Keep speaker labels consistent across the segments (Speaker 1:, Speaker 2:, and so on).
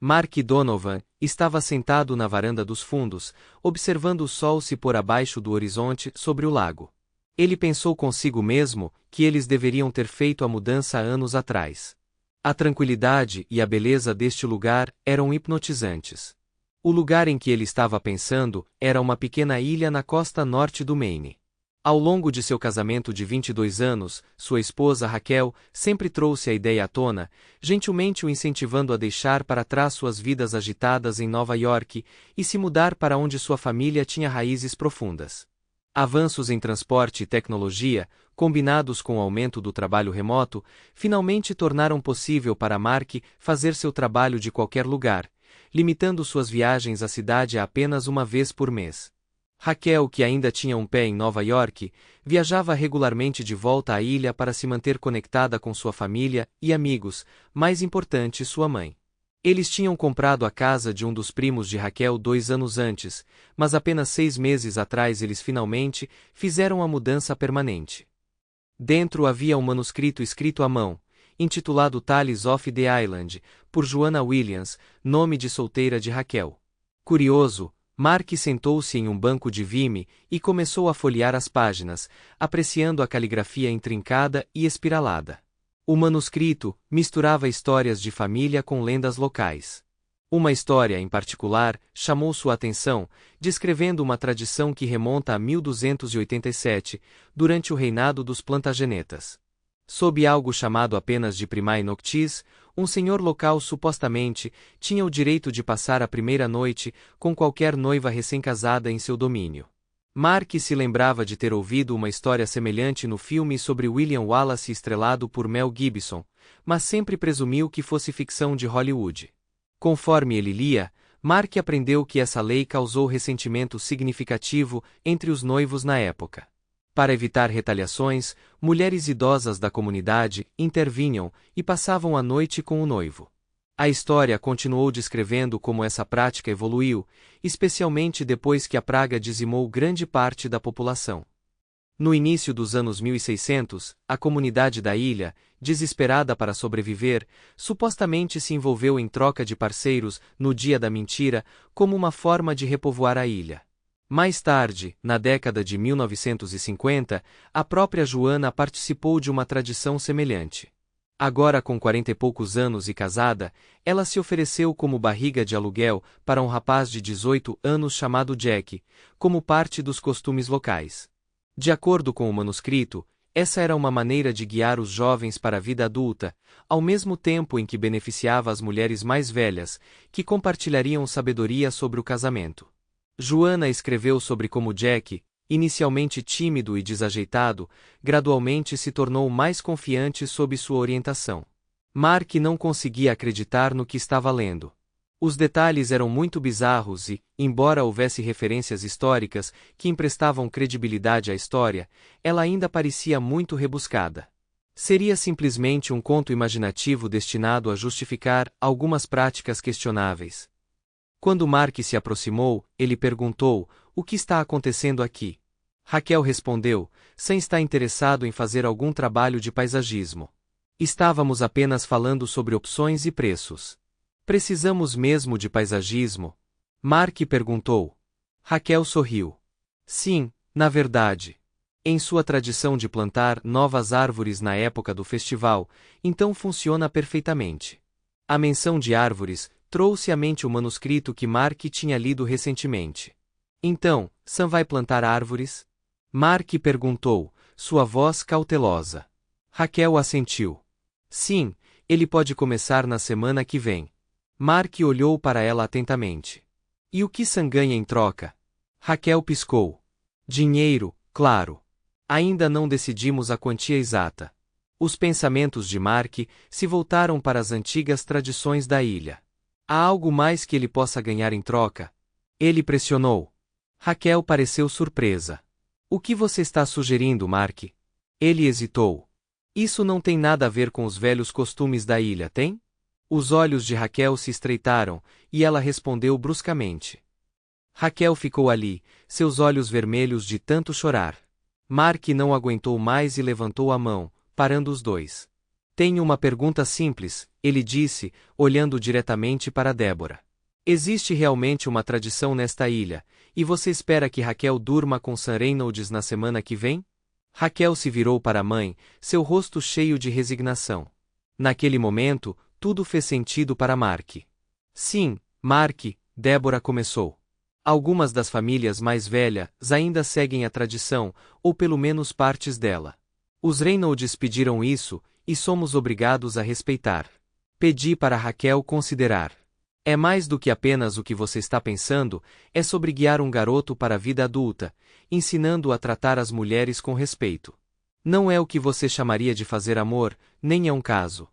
Speaker 1: Mark Donovan estava sentado na varanda dos fundos, observando o sol se pôr abaixo do horizonte sobre o lago. Ele pensou consigo mesmo que eles deveriam ter feito a mudança há anos atrás. A tranquilidade e a beleza deste lugar eram hipnotizantes. O lugar em que ele estava pensando era uma pequena ilha na costa norte do Maine. Ao longo de seu casamento de 22 anos, sua esposa Raquel sempre trouxe a ideia à tona, gentilmente o incentivando a deixar para trás suas vidas agitadas em Nova York e se mudar para onde sua família tinha raízes profundas. Avanços em transporte e tecnologia, combinados com o aumento do trabalho remoto, finalmente tornaram possível para Mark fazer seu trabalho de qualquer lugar, limitando suas viagens à cidade a apenas uma vez por mês. Raquel, que ainda tinha um pé em Nova York, viajava regularmente de volta à ilha para se manter conectada com sua família e amigos, mais importante, sua mãe. Eles tinham comprado a casa de um dos primos de Raquel 2 anos antes, mas apenas 6 meses atrás eles finalmente fizeram a mudança permanente. Dentro havia um manuscrito escrito à mão, intitulado Tales of the Island, por Joanna Williams, nome de solteira de Raquel. Curioso, Mark sentou-se em um banco de vime e começou a folhear as páginas, apreciando a caligrafia intrincada e espiralada. O manuscrito misturava histórias de família com lendas locais. Uma história, em particular, chamou sua atenção, descrevendo uma tradição que remonta a 1287, durante o reinado dos Plantagenetas. Sob algo chamado apenas de Primae Noctis, um senhor local supostamente tinha o direito de passar a primeira noite com qualquer noiva recém-casada em seu domínio. Mark se lembrava de ter ouvido uma história semelhante no filme sobre William Wallace estrelado por Mel Gibson, mas sempre presumiu que fosse ficção de Hollywood. Conforme ele lia, Mark aprendeu que essa lei causou ressentimento significativo entre os noivos na época. Para evitar retaliações, mulheres idosas da comunidade intervinham e passavam a noite com o noivo. A história continuou descrevendo como essa prática evoluiu, especialmente depois que a praga dizimou grande parte da população. No início dos anos 1600, a comunidade da ilha, desesperada para sobreviver, supostamente se envolveu em troca de parceiros no Dia da Mentira como uma forma de repovoar a ilha. Mais tarde, na década de 1950, a própria Joanna participou de uma tradição semelhante. Agora com 40 e poucos anos e casada, ela se ofereceu como barriga de aluguel para um rapaz de 18 anos chamado Jack, como parte dos costumes locais. De acordo com o manuscrito, essa era uma maneira de guiar os jovens para a vida adulta, ao mesmo tempo em que beneficiava as mulheres mais velhas, que compartilhariam sabedoria sobre o casamento. Joanna escreveu sobre como Jack, inicialmente tímido e desajeitado, gradualmente se tornou mais confiante sob sua orientação. Mark não conseguia acreditar no que estava lendo. Os detalhes eram muito bizarros e, embora houvesse referências históricas que emprestavam credibilidade à história, ela ainda parecia muito rebuscada. Seria simplesmente um conto imaginativo destinado a justificar algumas práticas questionáveis. Quando Mark se aproximou, ele perguntou: "O que está acontecendo aqui?" Raquel respondeu: "Sam está interessado em fazer algum trabalho de paisagismo. Estávamos apenas falando sobre opções e preços." "Precisamos mesmo de paisagismo?" Mark perguntou. Raquel sorriu. "Sim, na verdade. Em sua tradição de plantar novas árvores na época do festival, então funciona perfeitamente." A menção de árvores trouxe à mente o manuscrito que Mark tinha lido recentemente. "Então, Sam vai plantar árvores?" Mark perguntou, sua voz cautelosa. Raquel assentiu. "Sim, ele pode começar na semana que vem." Mark olhou para ela atentamente. "E o que Sam ganha em troca?" Raquel piscou. "Dinheiro, claro. Ainda não decidimos a quantia exata." Os pensamentos de Mark se voltaram para as antigas tradições da ilha. "Há algo mais que ele possa ganhar em troca?" Ele pressionou. Raquel pareceu surpresa. "O que você está sugerindo, Mark?" Ele hesitou. "Isso não tem nada a ver com os velhos costumes da ilha, tem?" Os olhos de Raquel se estreitaram, e ela respondeu bruscamente. Raquel ficou ali, seus olhos vermelhos de tanto chorar. Mark não aguentou mais e levantou a mão, parando os dois. Tenho uma pergunta simples, ele disse, olhando diretamente para Débora. Existe realmente uma tradição nesta ilha, e você espera que Raquel durma com Sam Reynolds na semana que vem? Raquel se virou para a mãe, seu rosto cheio de resignação. Naquele momento, tudo fez sentido para Mark. Sim, Mark, Débora começou. Algumas das famílias mais velhas ainda seguem a tradição, ou pelo menos partes dela. Os Reynolds pediram isso, e somos obrigados a respeitar. Pedi para Raquel considerar. É mais do que apenas o que você está pensando, é sobre guiar um garoto para a vida adulta, ensinando-o a tratar as mulheres com respeito. Não é o que você chamaria de fazer amor, nem é um caso.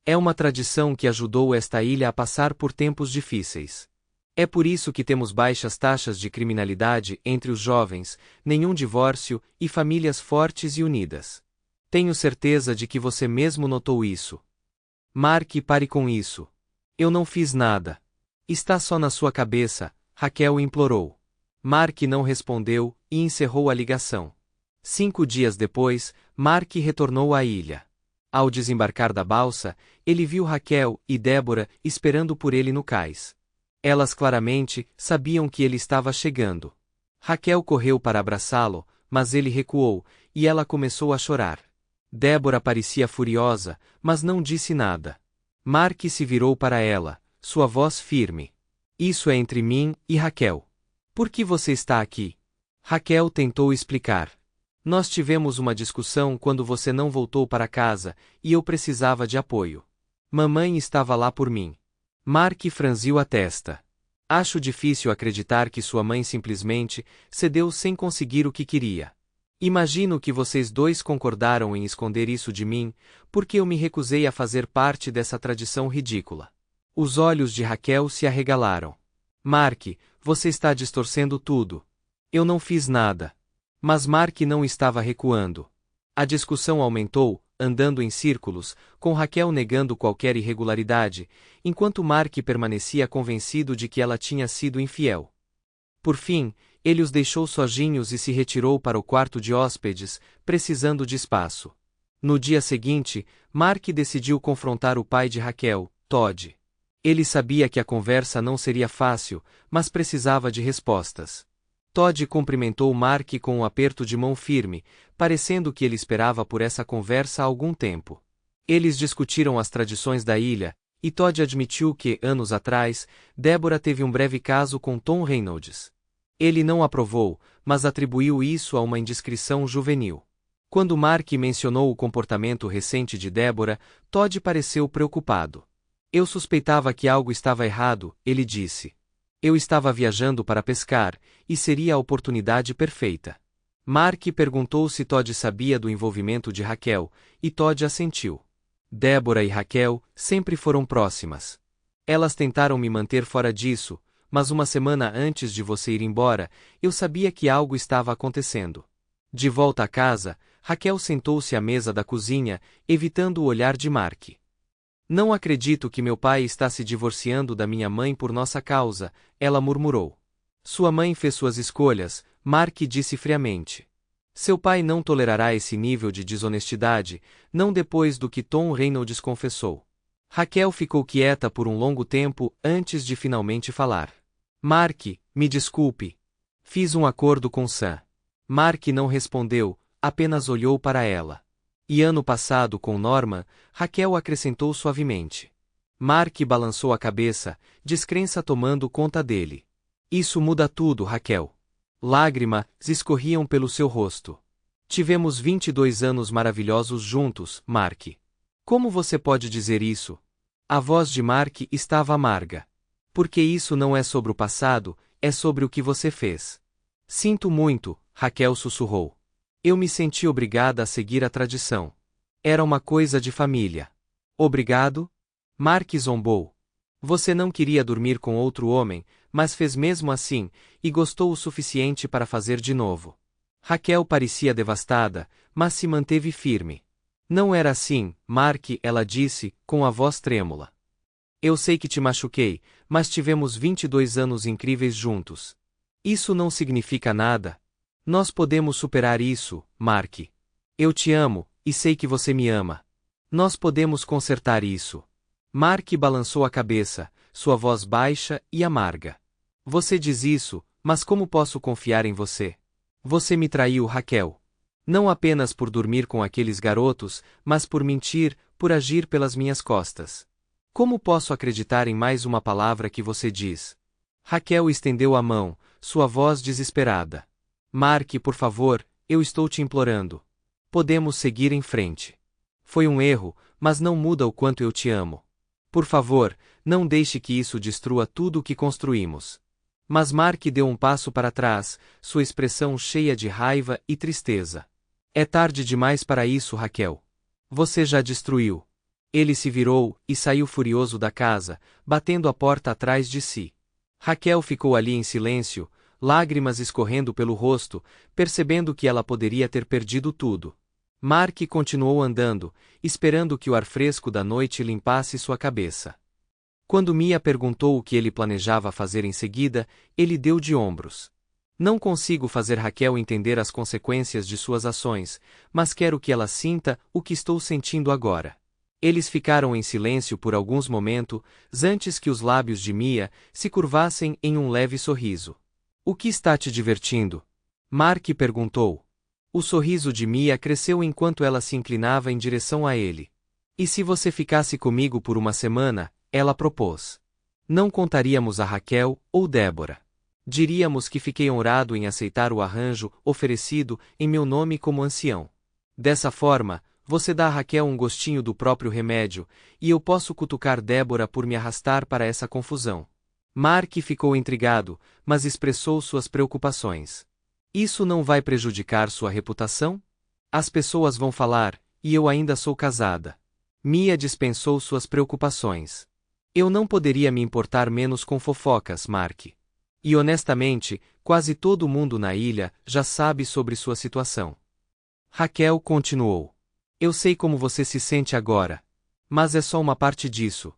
Speaker 1: É uma tradição que ajudou esta ilha a passar por tempos difíceis. É por isso que temos baixas taxas de criminalidade entre os jovens, nenhum divórcio e famílias fortes e unidas. Tenho certeza de que você mesmo notou isso. Mark, pare com isso. Eu não fiz nada. Está só na sua cabeça, Raquel implorou. Mark não respondeu e encerrou a ligação. 5 dias depois, Mark retornou à ilha. Ao desembarcar da balsa, ele viu Raquel e Débora esperando por ele no cais. Elas claramente sabiam que ele estava chegando. Raquel correu para abraçá-lo, mas ele recuou, e ela começou a chorar. Débora parecia furiosa, mas não disse nada. Mark se virou para ela, sua voz firme. Isso é entre mim e Raquel. Por que você está aqui? Raquel tentou explicar. Nós tivemos uma discussão quando você não voltou para casa, e eu precisava de apoio. Mamãe estava lá por mim. Mark franziu a testa. Acho difícil acreditar que sua mãe simplesmente cedeu sem conseguir o que queria. Imagino que vocês dois concordaram em esconder isso de mim, porque eu me recusei a fazer parte dessa tradição ridícula. Os olhos de Raquel se arregalaram. Mark, você está distorcendo tudo. Eu não fiz nada. Mas Mark não estava recuando. A discussão aumentou, andando em círculos, com Raquel negando qualquer irregularidade, enquanto Mark permanecia convencido de que ela tinha sido infiel. Por fim, ele os deixou sozinhos e se retirou para o quarto de hóspedes, precisando de espaço. No dia seguinte, Mark decidiu confrontar o pai de Raquel, Todd. Ele sabia que a conversa não seria fácil, mas precisava de respostas. Todd cumprimentou Mark com um aperto de mão firme, parecendo que ele esperava por essa conversa há algum tempo. Eles discutiram as tradições da ilha, e Todd admitiu que, anos atrás, Débora teve um breve caso com Tom Reynolds. Ele não aprovou, mas atribuiu isso a uma indiscrição juvenil. Quando Mark mencionou o comportamento recente de Débora, Todd pareceu preocupado. Eu suspeitava que algo estava errado, ele disse. Eu estava viajando para pescar, e seria a oportunidade perfeita. Mark perguntou se Todd sabia do envolvimento de Raquel, e Todd assentiu. Débora e Raquel sempre foram próximas. Elas tentaram me manter fora disso, mas uma semana antes de você ir embora, eu sabia que algo estava acontecendo. De volta a casa, Raquel sentou-se à mesa da cozinha, evitando o olhar de Mark. Não acredito que meu pai está se divorciando da minha mãe por nossa causa, ela murmurou. Sua mãe fez suas escolhas, Mark disse friamente. Seu pai não tolerará esse nível de desonestidade, não depois do que Tom Reynolds confessou. Raquel ficou quieta por um longo tempo antes de finalmente falar. Mark, me desculpe. Fiz um acordo com Sam. Mark não respondeu, apenas olhou para ela. E ano passado com Norman, Raquel acrescentou suavemente. Mark balançou a cabeça, descrença tomando conta dele. Isso muda tudo, Raquel. Lágrimas escorriam pelo seu rosto. Tivemos 22 anos maravilhosos juntos, Mark. Como você pode dizer isso? A voz de Mark estava amarga. Porque isso não é sobre o passado, é sobre o que você fez. Sinto muito, Raquel sussurrou. Eu me senti obrigada a seguir a tradição. Era uma coisa de família. Obrigado? Mark zombou. Você não queria dormir com outro homem, mas fez mesmo assim, e gostou o suficiente para fazer de novo. Raquel parecia devastada, mas se manteve firme. Não era assim, Mark, ela disse, com a voz trêmula. Eu sei que te machuquei, mas tivemos 22 anos incríveis juntos. Isso não significa nada. Nós podemos superar isso, Mark. Eu te amo, e sei que você me ama. Nós podemos consertar isso. Mark balançou a cabeça, sua voz baixa e amarga. Você diz isso, mas como posso confiar em você? Você me traiu, Raquel. Não apenas por dormir com aqueles garotos, mas por mentir, por agir pelas minhas costas. Como posso acreditar em mais uma palavra que você diz? Raquel estendeu a mão, sua voz desesperada. Mark, por favor, eu estou te implorando. Podemos seguir em frente. Foi um erro, mas não muda o quanto eu te amo. Por favor, não deixe que isso destrua tudo o que construímos. Mas Mark deu um passo para trás, sua expressão cheia de raiva e tristeza. É tarde demais para isso, Raquel. Você já destruiu. Ele se virou e saiu furioso da casa, batendo a porta atrás de si. Raquel ficou ali em silêncio, lágrimas escorrendo pelo rosto, percebendo que ela poderia ter perdido tudo. Mark continuou andando, esperando que o ar fresco da noite limpasse sua cabeça. Quando Mia perguntou o que ele planejava fazer em seguida, ele deu de ombros. Não consigo fazer Raquel entender as consequências de suas ações, mas quero que ela sinta o que estou sentindo agora. Eles ficaram em silêncio por alguns momentos, antes que os lábios de Mia se curvassem em um leve sorriso. O que está te divertindo? Mark perguntou. O sorriso de Mia cresceu enquanto ela se inclinava em direção a ele. E se você ficasse comigo por uma semana? Ela propôs. Não contaríamos a Raquel ou Débora. Diríamos que fiquei honrado em aceitar o arranjo oferecido em meu nome como ancião. Dessa forma, você dá a Raquel um gostinho do próprio remédio, e eu posso cutucar Débora por me arrastar para essa confusão. Mark ficou intrigado, mas expressou suas preocupações. Isso não vai prejudicar sua reputação? As pessoas vão falar, e eu ainda sou casada. Mia dispensou suas preocupações. Eu não poderia me importar menos com fofocas, Mark. E honestamente, quase todo mundo na ilha já sabe sobre sua situação. Raquel continuou. Eu sei como você se sente agora. Mas é só uma parte disso.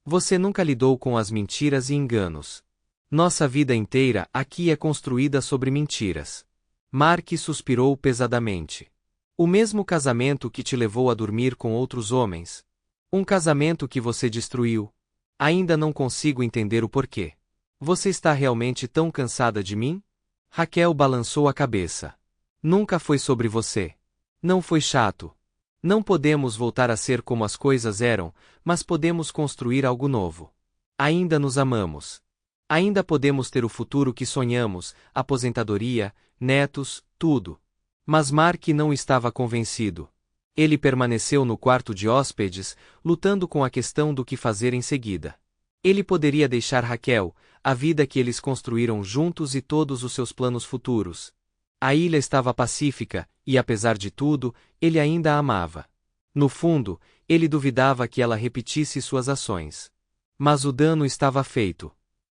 Speaker 1: Você nunca lidou com as mentiras e enganos. Nossa vida inteira aqui é construída sobre mentiras. Mark suspirou pesadamente. O mesmo casamento que te levou a dormir com outros homens. Um casamento que você destruiu. Ainda não consigo entender o porquê. Você está realmente tão cansada de mim? Raquel balançou a cabeça. Nunca foi sobre você. Não foi chato. Não podemos voltar a ser como as coisas eram, mas podemos construir algo novo. Ainda nos amamos. Ainda podemos ter o futuro que sonhamos, aposentadoria, netos, tudo. Mas Mark não estava convencido. Ele permaneceu no quarto de hóspedes, lutando com a questão do que fazer em seguida. Ele poderia deixar Raquel, a vida que eles construíram juntos e todos os seus planos futuros. A ilha estava pacífica, e apesar de tudo, ele ainda a amava. No fundo, ele duvidava que ela repetisse suas ações. Mas o dano estava feito.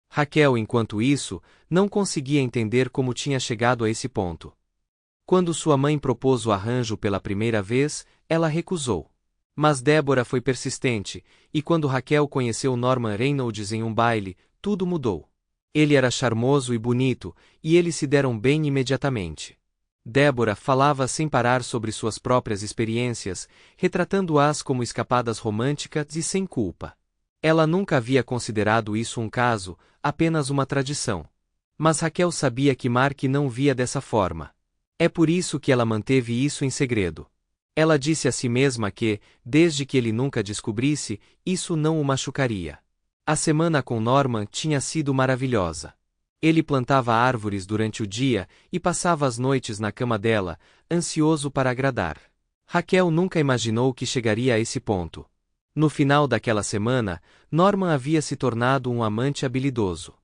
Speaker 1: Raquel, enquanto isso, não conseguia entender como tinha chegado a esse ponto. Quando sua mãe propôs o arranjo pela primeira vez, ela recusou. Mas Débora foi persistente, e quando Raquel conheceu Norman Reynolds em um baile, tudo mudou. Ele era charmoso e bonito, e eles se deram bem imediatamente. Débora falava sem parar sobre suas próprias experiências, retratando-as como escapadas românticas e sem culpa. Ela nunca havia considerado isso um caso, apenas uma tradição. Mas Raquel sabia que Mark não via dessa forma. É por isso que ela manteve isso em segredo. Ela disse a si mesma que, desde que ele nunca descobrisse, isso não o machucaria. A semana com Norman tinha sido maravilhosa. Ele plantava árvores durante o dia e passava as noites na cama dela, ansioso para agradar. Raquel nunca imaginou que chegaria a esse ponto. No final daquela semana, Norman havia se tornado um amante habilidoso.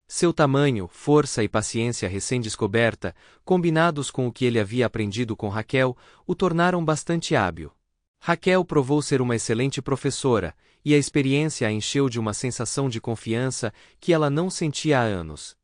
Speaker 1: Seu tamanho, força e paciência recém-descoberta, combinados com o que ele havia aprendido com Raquel, o tornaram bastante hábil. Raquel provou ser uma excelente professora, e a experiência a encheu de uma sensação de confiança que ela não sentia há anos.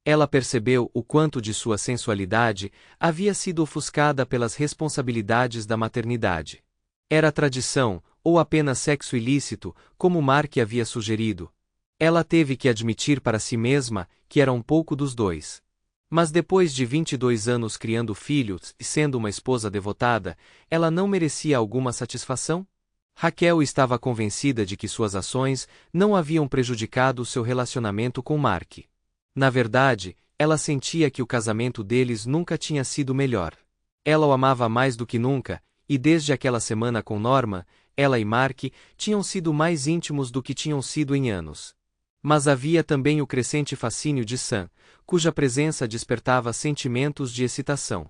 Speaker 1: Ela percebeu o quanto de sua sensualidade havia sido ofuscada pelas responsabilidades da maternidade. Era tradição, ou apenas sexo ilícito, como Mark havia sugerido. Ela teve que admitir para si mesma que era um pouco dos dois. Mas depois de 22 anos criando filhos e sendo uma esposa devotada, ela não merecia alguma satisfação? Raquel estava convencida de que suas ações não haviam prejudicado seu relacionamento com Mark. Na verdade, ela sentia que o casamento deles nunca tinha sido melhor. Ela o amava mais do que nunca, e desde aquela semana com Norma, ela e Mark tinham sido mais íntimos do que tinham sido em anos. Mas havia também o crescente fascínio de Sam, cuja presença despertava sentimentos de excitação.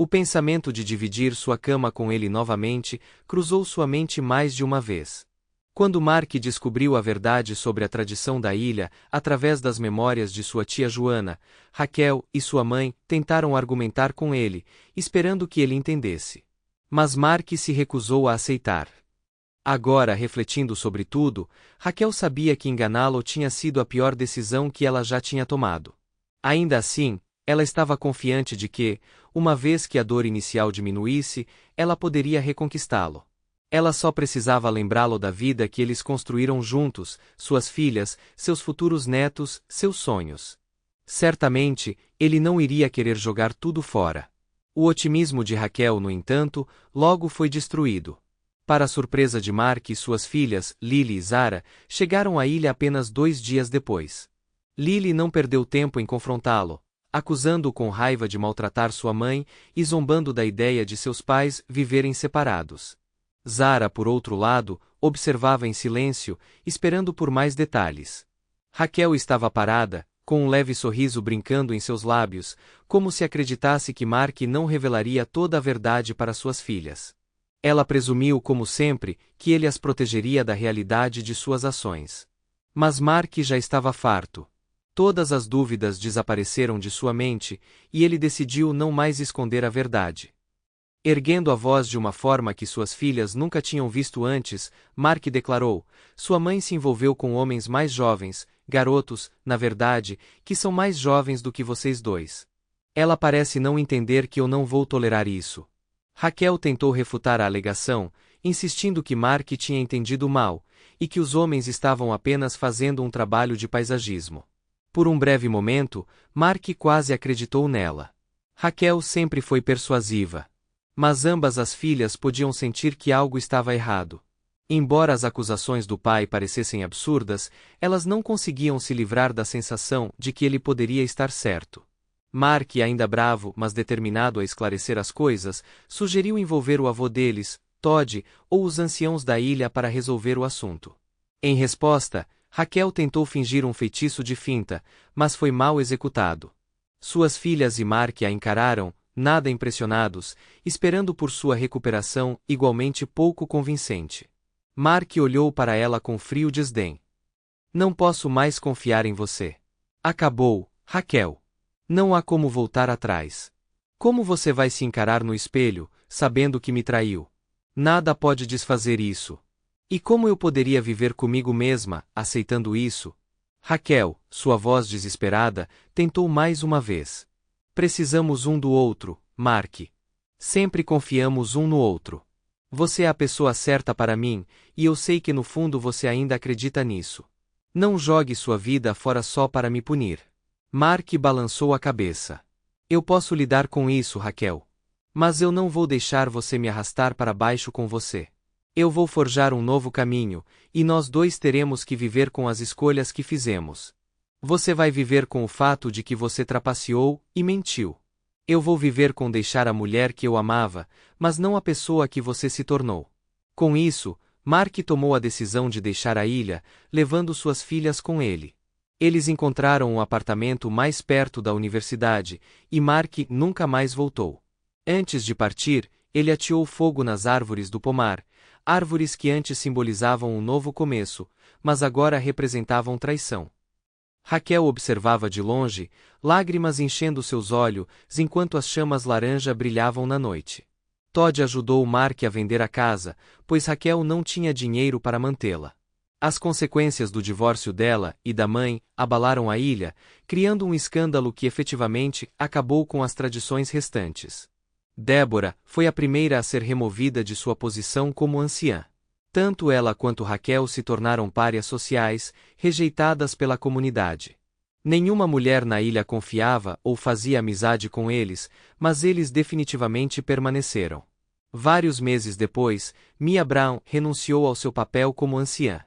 Speaker 1: O pensamento de dividir sua cama com ele novamente cruzou sua mente mais de uma vez. Quando Mark descobriu a verdade sobre a tradição da ilha através das memórias de sua tia Joana, Raquel e sua mãe tentaram argumentar com ele, esperando que ele entendesse. Mas Mark se recusou a aceitar. Agora, refletindo sobre tudo, Raquel sabia que enganá-lo tinha sido a pior decisão que ela já tinha tomado. Ainda assim, ela estava confiante de que, uma vez que a dor inicial diminuísse, ela poderia reconquistá-lo. Ela só precisava lembrá-lo da vida que eles construíram juntos, suas filhas, seus futuros netos, seus sonhos. Certamente, ele não iria querer jogar tudo fora. O otimismo de Raquel, no entanto, logo foi destruído. Para a surpresa de Mark e suas filhas, Lily e Zara, chegaram à ilha apenas 2 dias depois. Lily não perdeu tempo em confrontá-lo, acusando-o com raiva de maltratar sua mãe e zombando da ideia de seus pais viverem separados. Zara, por outro lado, observava em silêncio, esperando por mais detalhes. Raquel estava parada, com um leve sorriso brincando em seus lábios, como se acreditasse que Mark não revelaria toda a verdade para suas filhas. Ela presumiu, como sempre, que ele as protegeria da realidade de suas ações. Mas Mark já estava farto. Todas as dúvidas desapareceram de sua mente, e ele decidiu não mais esconder a verdade. Erguendo a voz de uma forma que suas filhas nunca tinham visto antes, Mark declarou: "Sua mãe se envolveu com homens mais jovens, garotos, na verdade, que são mais jovens do que vocês dois. Ela parece não entender que eu não vou tolerar isso." Raquel tentou refutar a alegação, insistindo que Mark tinha entendido mal, e que os homens estavam apenas fazendo um trabalho de paisagismo. Por um breve momento, Mark quase acreditou nela. Raquel sempre foi persuasiva. Mas ambas as filhas podiam sentir que algo estava errado. Embora as acusações do pai parecessem absurdas, elas não conseguiam se livrar da sensação de que ele poderia estar certo. Mark, ainda bravo, mas determinado a esclarecer as coisas, sugeriu envolver o avô deles, Todd, ou os anciãos da ilha para resolver o assunto. Em resposta, Raquel tentou fingir um feitiço de finta, mas foi mal executado. Suas filhas e Mark a encararam, nada impressionados, esperando por sua recuperação igualmente pouco convincente. Mark olhou para ela com frio desdém. "Não posso mais confiar em você. Acabou, Raquel. Não há como voltar atrás. Como você vai se encarar no espelho, sabendo que me traiu? Nada pode desfazer isso. E como eu poderia viver comigo mesma, aceitando isso?" Raquel, sua voz desesperada, tentou mais uma vez. "Precisamos um do outro, Mark. Sempre confiamos um no outro. Você é a pessoa certa para mim, e eu sei que no fundo você ainda acredita nisso. Não jogue sua vida fora só para me punir." Mark balançou a cabeça. "Eu posso lidar com isso, Raquel. Mas eu não vou deixar você me arrastar para baixo com você. Eu vou forjar um novo caminho, e nós dois teremos que viver com as escolhas que fizemos. Você vai viver com o fato de que você trapaceou e mentiu. Eu vou viver com deixar a mulher que eu amava, mas não a pessoa que você se tornou." Com isso, Mark tomou a decisão de deixar a ilha, levando suas filhas com ele. Eles encontraram um apartamento mais perto da universidade, e Mark nunca mais voltou. Antes de partir, ele ateou fogo nas árvores do pomar, árvores que antes simbolizavam um novo começo, mas agora representavam traição. Raquel observava de longe, lágrimas enchendo seus olhos, enquanto as chamas laranja brilhavam na noite. Todd ajudou Mark a vender a casa, pois Raquel não tinha dinheiro para mantê-la. As consequências do divórcio dela e da mãe abalaram a ilha, criando um escândalo que efetivamente acabou com as tradições restantes. Débora foi a primeira a ser removida de sua posição como anciã. Tanto ela quanto Raquel se tornaram párias sociais, rejeitadas pela comunidade. Nenhuma mulher na ilha confiava ou fazia amizade com eles, mas eles definitivamente permaneceram. Vários meses depois, Mia Brown renunciou ao seu papel como anciã.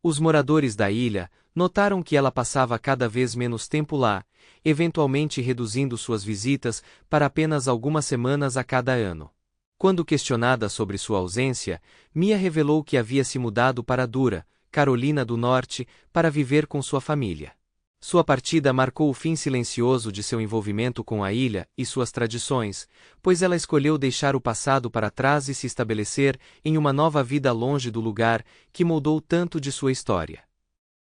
Speaker 1: Os moradores da ilha notaram que ela passava cada vez menos tempo lá, eventualmente reduzindo suas visitas para apenas algumas semanas a cada ano. Quando questionada sobre sua ausência, Mia revelou que havia se mudado para Dura, Carolina do Norte, para viver com sua família. Sua partida marcou o fim silencioso de seu envolvimento com a ilha e suas tradições, pois ela escolheu deixar o passado para trás e se estabelecer em uma nova vida longe do lugar que moldou tanto de sua história.